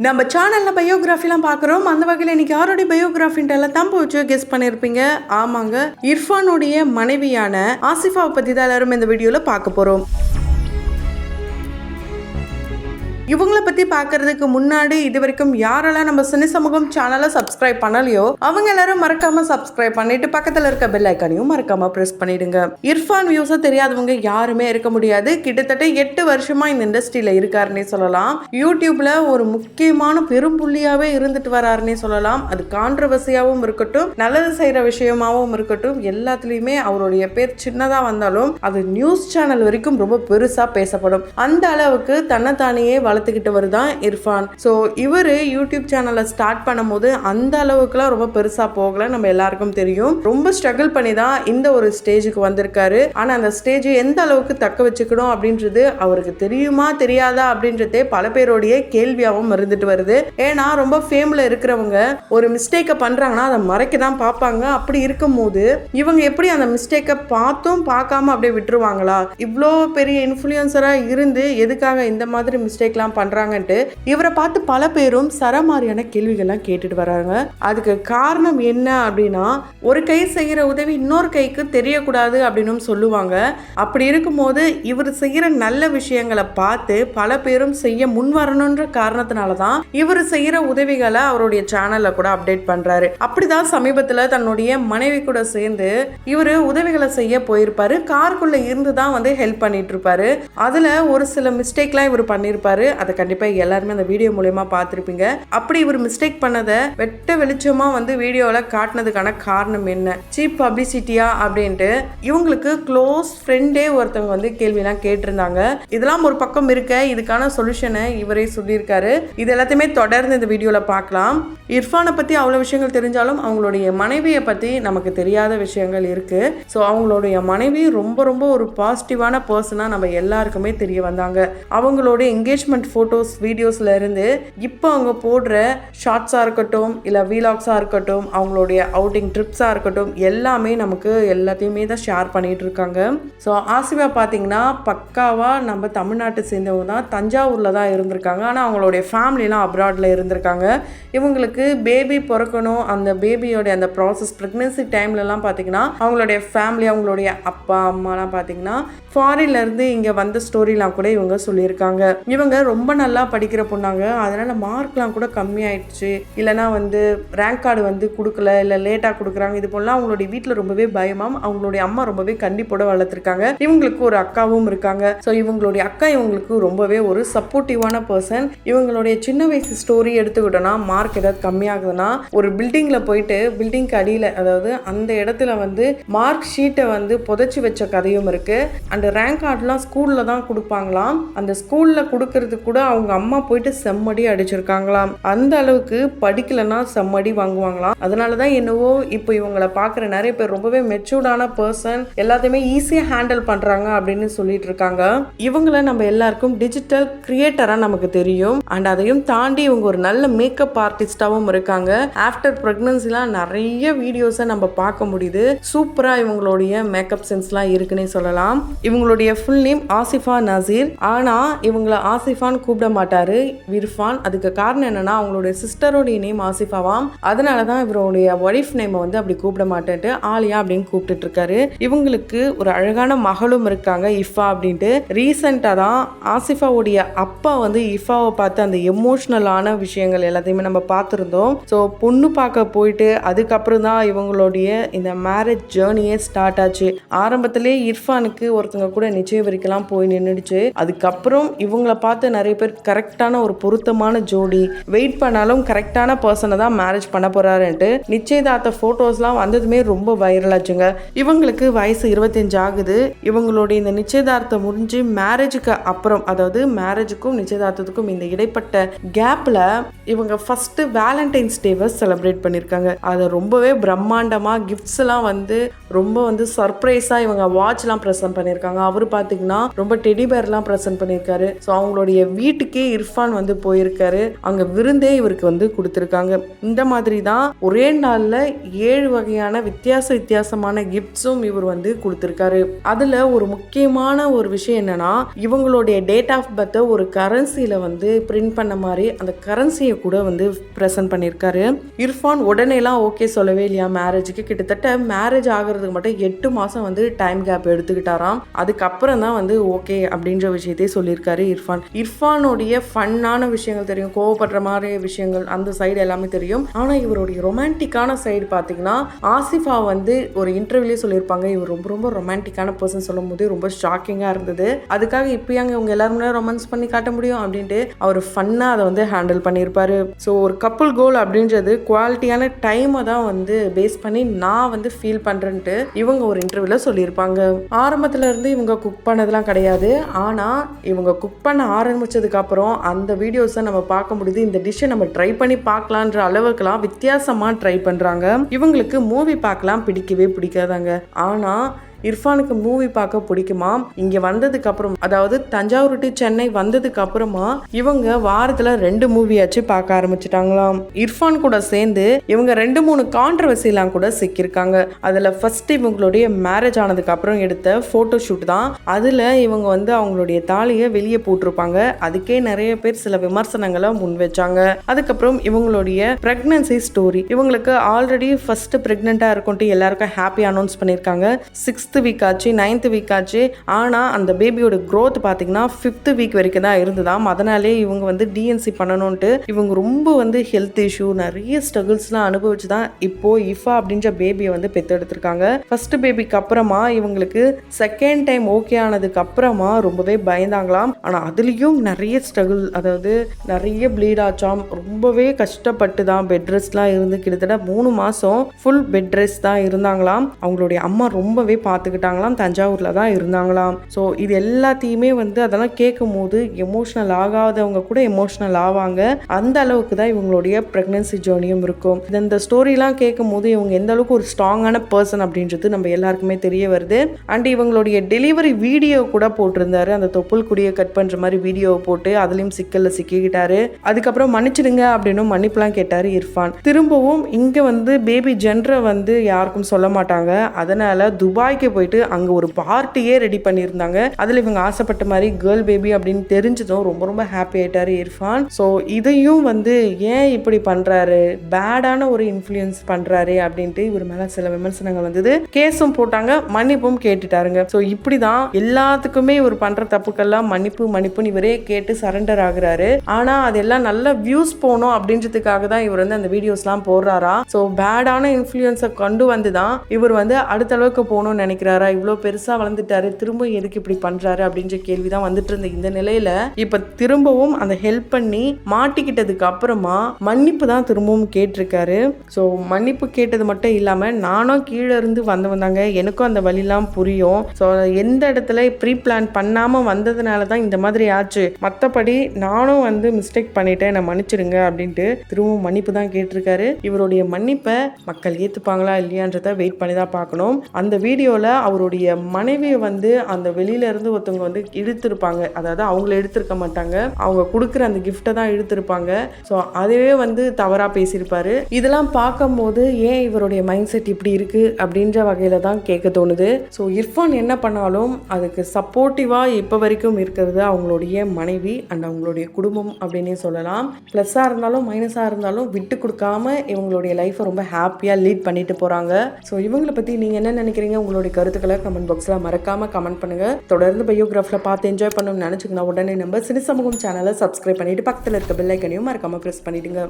நம்ம சேனலில் பயோகிராஃபிலாம் பார்க்குறோம். அந்த வகையில் இன்னைக்கு யாருடைய பயோகிராஃபின்ட்டு தம்பு வச்சு கெஸ் பண்ணியிருப்பீங்க. ஆமாங்க, இர்ஃபானுடைய மனைவியான ஆசிஃபாவை பற்றி தான் எல்லாரும் இந்த வீடியோவில் பார்க்க போகிறோம். இவங்களை பற்றி பார்க்கறதுக்கு முன்னாடி இது வரைக்கும் யாரெல்லாம் நம்ம சினி சமூகம் சேனலை சப்ஸ்கிரைப் பண்ணலையோ அவங்க எல்லாரும் மறக்காம சப்ஸ்கிரைப் பண்ணிட்டு பக்கத்தில் இருக்க பெல் ஐக்கானையும் மறக்காம ப்ரெஸ் பண்ணிடுங்க. இர்ஃபான் வியூஸை தெரியாதவங்க யாருமே இருக்க முடியாது. கிட்டத்தட்ட 8 வருஷமா இந்த இண்டஸ்ட்ரியில இருக்காருன்னே சொல்லலாம். யூடியூப்ல ஒரு முக்கியமான பெரும் புள்ளியாவே இருந்துட்டு வராருன்னே சொல்லலாம். அது கான்ட்ரவர்சியாவும் இருக்கட்டும், நல்லது செய்யற விஷயமாவும் இருக்கட்டும், எல்லாத்துலயுமே அவருடைய பேர் சின்னதா வந்தாலும் அது நியூஸ் சேனல் வரைக்கும் ரொம்ப பெருசா பேசப்படும். அந்த அளவுக்கு தன்னைத்தானையே வளர்த்துக்கிட்டு வருதான் இர்ஃபான். ஸோ இவர் யூடியூப் சேனலை ஸ்டார்ட் பண்ணும்போது அந்த அளவுக்குலாம் ரொம்ப பெருசா போகல, நம்ம எல்லாருக்கும் தெரியும். ரொம்ப ஸ்ட்ரகிள் பண்ணி தான் இந்த ஒரு ஸ்டேஜுக்கு வந்திருக்காரு. ஆனா அந்த ஸ்டேஜ் எந்த அளவுக்கு தக்க வச்சுக்கணும் அப்படின்றது அவருக்கு தெரியுமா தெரியாதா அப்படின்றதே பல பேருடைய கேள்வியாகவும் இருந்துட்டு வருது. ஏன்னா ரொம்ப ஃபேம்ல இருக்கிறவங்க ஒரு மிஸ்டேக்கை பண்றாங்கன்னா அதை மறைக்க தான் பார்ப்பாங்க. அப்படி இருக்கும்போது இவங்க எப்படி அந்த மிஸ்டேக்கை பார்த்தும் பார்க்காம அப்படியே விட்டுருவாங்களா? இவ்வளோ பெரிய இன்ஃப்ளூயன்சரா இருந்து எதுக்காக இந்த மாதிரி மிஸ்டேக்லாம் பண்றாங்கன்ட்டு இவரை பார்த்து பல பேரும் சரமாரியான கேள்விகள்லாம் கேட்டுட்டு வராங்க. அதுக்கு காரணம் என்ன அப்படின்னா, ஒரு கை செய்யற உதவி இன்னொரு கைக்கு தெரியக்கூடாது அப்படின்னு சொல்லுவாங்க. அப்படி இருக்கும்போது இவர் செய்யற நல்ல விஷயங்களை பார்த்து பல பேரும் செய்ய முன் வரணுன்ற காரணத்தினாலதான் இவர் செய்யற உதவிகளை அவருடைய சேனல்ல கூட அப்டேட் பண்றாரு. அப்படிதான் சமீபத்துல தன்னுடைய மனைவி கூட சேர்ந்து இவரு உதவிகளை செய்ய போயிருப்பாரு. காருக்குள்ள இருந்து தான் ஹெல்ப் பண்ணிட்டு இருப்பாரு. அதுல ஒரு சில மிஸ்டேக்லாம் இவர் பண்ணிருப்பாரு. அதை கண்டிப்பா எல்லாருமே அந்த வீடியோ மூலமா பார்த்திருப்பீங்க. அப்படி இவர் மிஸ்டேக் பண்ணதை வெட்ட வெளிச்சமா வீடியோல காட்டினதுக்கான காரணம் என்ன? சீப் பப்ளிசிட்டியா அப்படின்ட்டு இவங்களுக்கு க்ளோஸ் ஃப்ரெண்டே ஒருத்தவங்க கேள்வியெல்லாம் கேட்டிருந்தாங்க. இதெல்லாம் ஒரு பக்கம் இருக்க, இதுக்கான சொல்யூஷனை இவரே சொல்லியிருக்காரு. இது எல்லாத்தையுமே தொடர்ந்து இந்த வீடியோல பார்க்கலாம். இர்ஃபானை பத்தி அவ்வளவு விஷயங்கள் தெரிஞ்சாலும் அவங்களுடைய மனைவியை பத்தி நமக்கு தெரியாத விஷயங்கள் இருக்கு. ஸோ அவங்களுடைய மனைவி ரொம்ப ரொம்ப ஒரு பாசிட்டிவான பர்சனா நம்ம எல்லாருக்குமே தெரிய வந்தாங்க. அவங்களோட என்கேஜ்மெண்ட் ஃபோட்டோஸ் வீடியோஸ்ல இருந்து இப்போ அவங்க போடுற ஷார்ட்ஸாக இருக்கட்டும், இல்லை வீலாக்ஸாக இருக்கட்டும், அவங்களுடைய அவுட்டிங் ட்ரிப்ஸாக இருக்கட்டும், எல்லாமே நமக்கு எல்லாத்தையுமே தான் ஷேர் பண்ணிட்டு இருக்காங்க. ஸோ ஆசிஃபா பார்த்தீங்கன்னா பக்காவாக நம்ம தமிழ்நாட்டை சேர்ந்தவங்க தான், தஞ்சாவூரில் தான் இருந்திருக்காங்க. ஆனால் அவங்களுடைய ஃபேமிலிலாம் அப்ராடில் இருந்திருக்காங்க. இவங்களுக்கு பேபி பிறக்கணும், அந்த பேபியோட அந்த ப்ராசஸ் ப்ரெக்னன்சி டைம்லலாம் பார்த்தீங்கன்னா அவங்களுடைய ஃபேமிலி, அவங்களுடைய அப்பா அம்மாலாம் பார்த்தீங்கன்னா ஃபாரின்லேருந்து இங்கே வந்த ஸ்டோரிலாம் கூட இவங்க சொல்லியிருக்காங்க. இவங்க ரொம்ப நல்லா படிக்கிற பொண்ணாங்க, அதனால் மார்க்லாம் கூட கம்மியாயிடுச்சு, இல்லைனா ரேங்க் கார்டு கொடுக்கல, இல்லை லேட்டாக கொடுக்குறாங்க. இது போலாம் அவங்களுடைய வீட்டில் ரொம்பவே பயமாம். அவங்களுடைய அம்மா ரொம்பவே கண்டிப்போட வளர்த்துருக்காங்க. இவங்களுக்கு ஒரு அக்காவும் இருக்காங்க. ஸோ இவங்களுடைய அக்கா இவங்களுக்கு ரொம்பவே ஒரு சப்போர்ட்டிவான பர்சன். இவங்களுடைய சின்ன வயசு ஸ்டோரி எடுத்துக்கிட்டோன்னா, மார்க் ஏதாவது கம்மியாகுதுன்னா ஒரு பில்டிங்கில் போயிட்டு பில்டிங்க்கு அடியில், அதாவது அந்த இடத்துல மார்க் ஷீட்டை புதைச்சி வச்ச கதையும் இருக்கு. அந்த ரேங்க் கார்டுலாம் ஸ்கூலில் தான் கொடுப்பாங்களாம். அந்த ஸ்கூலில் கொடுக்கறது கூட அவங்க அம்மா போயிட்டு செம்மடி அடிச்சிருக்காங்களாம். அந்த அளவுக்கு படிக்கலன்னா செம்மடி வாங்குவாங்களாம். அதனாலதான் என்னவோ இப்போ இவங்களை பார்க்குற நிறைய பேர் ரொம்பவே மெச்சூர்டான பர்சன், எல்லாத்தையுமே ஈஸியாக ஹேண்டில் பண்றாங்க அப்படின்னு சொல்லிட்டு இருக்காங்க. இவங்களை நம்ம எல்லாருக்கும் டிஜிட்டல் கிரியேட்டரா நமக்கு தெரியும். அண்ட் அதையும் தாண்டி இவங்க ஒரு நல்ல மேக்கப் ஆர்டிஸ்டாவும் இருக்காங்க. ஆஃப்டர் பிரெக்னன்சிலாம் நிறைய வீடியோஸை நம்ம பார்க்க முடியுது. சூப்பரா இவங்களுடைய மேக்கப் சென்ஸ்லாம் இருக்குன்னே சொல்லலாம். இவங்களுடைய ஃபுல் நேம் ஆசிஃபா நசீர். ஆனா இவங்களை ஆசிஃபான் கூப்பிட மாட்டாரு இர்ஃபான். அதுக்கு காரணம் என்னன்னா, அவங்களுடைய சிஸ்டரோடைய நேம் ஆசிஃபாவாம். அதனாலதான் இவருடைய ஒய்ஃப் நேம் அப்படி கூப்பிட மாட்டேன்ட்டு ஆலியா அப்படின்னு கூப்பிட்டு இருக்காரு. இவங்களுக்கு ஒரு அழகான மகளும் இருக்காங்க, இஃபா அப்படின்ட்டு. ரீசெண்டா தான் ஆசிஃபாவுடைய அப்பா இஃபாவை பார்த்து அந்த எமோஷனலான விஷயங்கள் எல்லாத்தையுமே நம்ம பார்த்துருந்தோம். ஸோ பொண்ணு பார்க்க போயிட்டு அதுக்கப்புறம் தான் இவங்களுடைய இந்த மேரேஜ் ஜேர்னியே ஸ்டார்ட் ஆச்சு. ஆரம்பத்திலே இர்ஃபானுக்கு ஒருத்தவங்க கூட நிச்சயம் வரைக்கலாம் போய் நின்றுடுச்சு. அதுக்கப்புறம் இவங்களை பார்த்து நிறைய பேர் கரெக்டான ஒரு பொருத்தமான ஜோடி, வெயிட் பண்ணாலும் கரெக்டான பர்சனை தான் மேரேஜ் பண்ண போறாருன்ட்டு நிச்சயதார்த்த போட்டோஸ்லாம் வந்ததுமே ரொம்ப வைரல் ஆச்சுங்க. இவங்களுக்கு வயசு 25 ஆகுது. இவங்களுடைய இந்த நிச்சயதார்த்தம் முடிஞ்சு மேரேஜுக்கு அப்புறம், அதாவது மேரேஜுக்கும் நிச்சயதார்த்தத்துக்கும் இந்த இடைப்பட்ட கேப்ல இவங்க ஃபர்ஸ்ட் வேலண்டைன்ஸ் டேவை செலிப்ரேட் பண்ணியிருக்காங்க. அதை ரொம்பவே பிரம்மாண்டமா கிஃப்ட்ஸ் எல்லாம் ரொம்ப சர்ப்ரைஸா இவங்க வாட்ச்லாம் ப்ரெசென்ட் பண்ணியிருக்காங்க. அவரு பார்த்தீங்கன்னா ரொம்ப டெடி பேர்லாம் ப்ரெசென்ட் பண்ணியிருக்காரு. ஸோ அவங்களுடைய வீட்டுக்கே இர்ஃபான் வந்து போயிருக்காரு. அங்க விருந்தே இவருக்கு வந்து கொடுத்துருக்காங்க. இந்த மாதிரி தான் ஒரே நாள்ல 7 வகையான வித்தியாசமான கிஃப்ட்ஸும் இவர் வந்து கொடுத்துருக்காரு. அதுல ஒரு முக்கியமான ஒரு விஷயம் என்னன்னா, இவங்களுடைய டேட் ஆஃப் பர்த்தை ஒரு கரன்சியில வந்து பிரிண்ட் பண்ண மாதிரி அந்த கரன்சியை கூட வந்து ப்ரெசென்ட் பண்ணியிருக்காரு. இர்ஃபான் உடனேலாம் ஓகே சொல்லவே இல்லையா மேரேஜுக்கு. கிட்டத்தட்ட மேரேஜ் ஆகிறதுக்கு மட்டும் 8 மாதம் வந்து டைம் கேப் எடுத்துக்கிட்டாராம். அதுக்கப்புறம் தான் வந்து ஓகே அப்படின்ற விஷயத்தையே சொல்லியிருக்காரு இர்ஃபான். இர்ஃபானுடைய ஃபன்னான விஷயங்கள் தெரியும், கோவப்படுற மாதிரி விஷயங்கள் அந்த சைடு எல்லாமே தெரியும். ஆனால் இவருடைய ரொமான்டிக்கான சைடு பார்த்தீங்கன்னா, ஆசிஃபா வந்து ஒரு இன்டர்வியூலேயே சொல்லியிருப்பாங்க இவர் ரொம்ப ரொம்ப ரொமான்டிக்கான பர்சன் சொல்லும் போது ரொம்ப ஷாக்கிங்காக இருந்தது. அதுக்காக இப்பயாங்க இவங்க எல்லாருமே ரொமான்ஸ் பண்ணி காட்ட முடியும் அப்படின்ட்டு அவர் ஃபன்னாக அதை வந்து ஹேண்டில் பண்ணியிருப்பாரு. ஸோ ஒரு கப்புள் கோல் அப்படின்றது குவாலிட்டியான டைமை தான் வந்து பேஸ் பண்ணி நான் வந்து ஃபீல் பண்ணுறேன்ட்டு இவங்க ஒரு இன்டர்வியூவில் சொல்லியிருப்பாங்க. ஆரம்பத்துல இருந்து இவங்க குக் பண்ணதெல்லாம் கிடையாது. ஆனால் இவங்க குக் பண்ண ஆரம்பிச்சதுக்கு அப்புறம் அந்த வீடியோஸை நம்ம பார்க்க முடியுது. இந்த டிஷ்ஷை நம்ம ட்ரை பண்ணி பார்க்கலான்ற அளவுக்குலாம் வித்தியாசமாக ட்ரை பண்ணுறாங்க. இவங்களுக்கு மூவி பார்க்கலாம் பிடிக்கவே பிடிக்காதாங்க. ஆனால் இர்ஃபானுக்கு மூவி பார்க்க பிடிக்குமா. இங்கே வந்ததுக்கு அப்புறம், அதாவது தஞ்சாவூர் டு சென்னை வந்ததுக்கு அப்புறமா இவங்க வாரத்தில் 2 மூவியாச்சும் பார்க்க ஆரம்பிச்சிட்டாங்களாம். இர்ஃபான் கூட சேர்ந்து இவங்க 2-3 கான்ட்ரவர்சிலாம் கூட சிக்கியிருக்காங்க. அதில் ஃபர்ஸ்ட் இவங்களுடைய மேரேஜ் ஆனதுக்கு அப்புறம் எடுத்த ஃபோட்டோ ஷூட் தான். அதில் இவங்க வந்து அவங்களுடைய தாலியை வெளியே போட்டிருப்பாங்க. அதுக்கே நிறைய பேர் சில விமர்சனங்களை முன் வச்சாங்க. அதுக்கப்புறம் இவங்களுடைய பிரெக்னன்சி ஸ்டோரி, இவங்களுக்கு ஆல்ரெடி ஃபர்ஸ்ட் பிரெக்னெண்ட்டாக இருக்கும்ட்டு எல்லாருக்கும் ஹாப்பி அனௌன்ஸ் பண்ணியிருக்காங்க. 6th வீக் ஆச்சு, 9th வீக் ஆச்சு. ஆனால் அந்த பேபியோட க்ரோத் பார்த்தீங்கன்னா 5th வீக் வரைக்கும் தான் இருந்ததாம். அதனாலே இவங்க வந்து டிஎன்சி பண்ணணும்ட்டு இவங்க ரொம்ப வந்து ஹெல்த் இஷ்யூ நிறைய ஸ்ட்ரகிள்ஸ்லாம் அனுபவிச்சு தான் இப்போ இஃபா அப்படின்ற பேபியை வந்து பெற்றெடுத்திருக்காங்க. ஃபர்ஸ்ட் பேபிக்கு அப்புறமா இவங்களுக்கு செகண்ட் டைம் ஓகே ஆனதுக்கு அப்புறமா ரொம்பவே பயந்தாங்களாம். ஆனால் அதுலேயும் நிறைய ஸ்ட்ரகிள், அதாவது நிறைய ப்ளீட் ஆச்சாம். ரொம்பவே கஷ்டப்பட்டு தான் பெட் ரெஸ்ட்லாம் இருந்து கிட்டத்தட்ட 3 மாதம் ஃபுல் பெட் ரெஸ்ட் தான் இருந்தாங்களாம். அவங்களுடைய அம்மா ரொம்பவே பார்த்துக்கிட்டாங்களாம். தஞ்சாவூரில் தான் இருந்தாங்களாம். ஸோ இது எல்லாத்தையுமே வந்து அதெல்லாம் கேட்கும் போது எமோஷனல் ஆகாதவங்க கூட எமோஷனல் ஆவாங்க. அந்த அளவுக்கு தான் இவங்களுடைய ப்ரெக்னன்சி ஜேர்னியும் இருக்கும். இந்த ஸ்டோரிலாம் கேட்கும் போது இவங்க எந்த அளவுக்கு ஒரு ஸ்ட்ராங்கான பர்சன் அப்படின்றது நம்ம எல்லாருக்குமே தெரிய வருது. அண்ட் இவங்களுடைய டெலிவரி வீடியோ கூட போட்டிருந்தாரு. அந்த தொப்புள் குடியை கட் பண்ணுற மாதிரி வீடியோவை போட்டு அதுலேயும் சிக்கலில் சிக்கிக்கிட்டாரு. அதுக்கப்புறம் மன்னிச்சிடுங்க அப்படின்னு மன்னிப்புலாம் கேட்டார் இர்ஃபான். திரும்பவும் இங்கே வந்து பேபி ஜென்ரை வந்து யாருக்கும் சொல்ல மாட்டாங்க. அதனால துபாய்க்கு போயிட்டு அங்கே ஒரு பார்ட்டியே ரெடி பண்ணியிருந்தாங்க. அதில் இவங்க ஆசைப்பட்ட மாதிரி கேர்ள் பேபி அப்படின்னு தெரிஞ்சதும் ரொம்ப ரொம்ப ஹாப்பி ஆயிட்டாரு இர்ஃபான். ஸோ இதையும் வந்து ஏன் இப்படி பண்ணுறாரு, பேடான ஒரு இன்ஃப்ளூயன்ஸ் பண்ணுறாரு அப்படின்ட்டு இவர் மேலே சில விமர்சனங்கள் வந்தது. கேஸும் போட்டாங்க, மன்னிப்பும் கேட்டுட்டாருங்க. ஸோ இப்படி தான் எல்லாத்துக்குமே இவர் பண்ணுற தப்புக்கெல்லாம் மன்னிப்புன்னு இவரே கேட்டு சரண்டர் ஆகுறாரு. ஆனால் அதெல்லாம் நல்ல வியூஸ் போகணும் அப்படின்றதுக்காக தான் இவர் வந்து அந்த வீடியோஸ்லாம் போடுறாரா. ஸோ பேடான இன்ஃப்ளூயன்ஸை கொண்டு வந்து தான் இவர் வந்து அடுத்த அளவுக்கு போகணும்னு நினைக்கிறாரா, இவ்வளோ பெருசாக வளர்ந்துட்டாரு, திரும்ப எதுக்கு இப்படி பண்ணுறாரு அப்படின்ற கேள்வி தான் வந்துட்டு இருந்த இந்த நிலையில் இப்போ திரும்பவும் அந்த ஹெல்ப் பண்ணி மாட்டிக்கிட்டதுக்கு அப்புறமா மன்னிப்பு தான் திரும்பவும் கேட்டிருக்காரு. ஸோ மன்னிப்பு கேட்டது மட்டும் இல்லாமல் நானும் கீழே இருந்து வந்தாங்க, எனக்கும் அந்த வழிலாம் புரியும். ஸோ எந்த இடத்துல ப்ரீ பிளான் பண்ணாமல் வந்ததுனால தான் இந்த மாதிரி ஆச்சு, மற்றபடி நானும் வந்து மிஸ்டேக் பண்ணிட்டேன், நான் மன்னிச்சிடுங்க அப்படின்ட்டு திரும்பவும் மன்னிப்பு தான் கேட்டிருக்காரு. இவருடைய மன்னிப்பை மக்கள் ஏற்றுப்பாங்களா இல்லையான்றதை வெயிட் பண்ணி தான் பார்க்கணும். அந்த வீடியோவில் அவருடைய மனைவியை வந்து அந்த வெளியில இருந்து ஒருத்தவங்க வந்து இழுத்திருப்பாங்க. அதாவது அவங்கள எடுத்திருக்க மாட்டாங்க, அவங்க கொடுக்குற அந்த கிஃப்டை தான் இழுத்திருப்பாங்க. ஸோ அதுவே வந்து தவறாக பேசியிருப்பாரு. இதெல்லாம் பார்க்கும் போது ஏன் இவருடைய மைண்ட் செட் இப்படி இருக்கு அப்படின்ற வகையில தான் கேட்க தோணுது. ஸோ இர்ஃபான் என்ன பண்ணாலும் அதுக்கு சப்போர்ட்டிவாக இப்போ வரைக்கும் இருக்கிறது அவங்களுடைய மனைவி அண்ட் அவங்களுடைய குடும்பம் அப்படின்னே சொல்லலாம். ப்ளஸ்ஸாக இருந்தாலும் மைனஸாக இருந்தாலும் விட்டு கொடுக்காம இவங்களுடைய லைஃப்பை ரொம்ப ஹாப்பியாக லீட் பண்ணிட்டு போகிறாங்க. ஸோ இவங்களை பற்றி நீங்கள் என்ன நினைக்கிறீங்க, உங்களுடைய கருத்துக்களை கமெண்ட் பாக்ஸில் மறக்காமல் கமெண்ட் பண்ணுங்கள். தொடர்ந்து பயோகிராஃபில் பார்த்து என்ஜாய் பண்ணணும்னு நினச்சிங்கன்னா உடனே நம்ம சினி சமூகம் சேனலை சப்ஸ்கிரைப் பண்ணிவிட்டு பக்கத்தில் இருக்க பெல் ஐக்கனையும் மறக்காமல் ப்ரெஸ் பண்ணிவிடுங்க.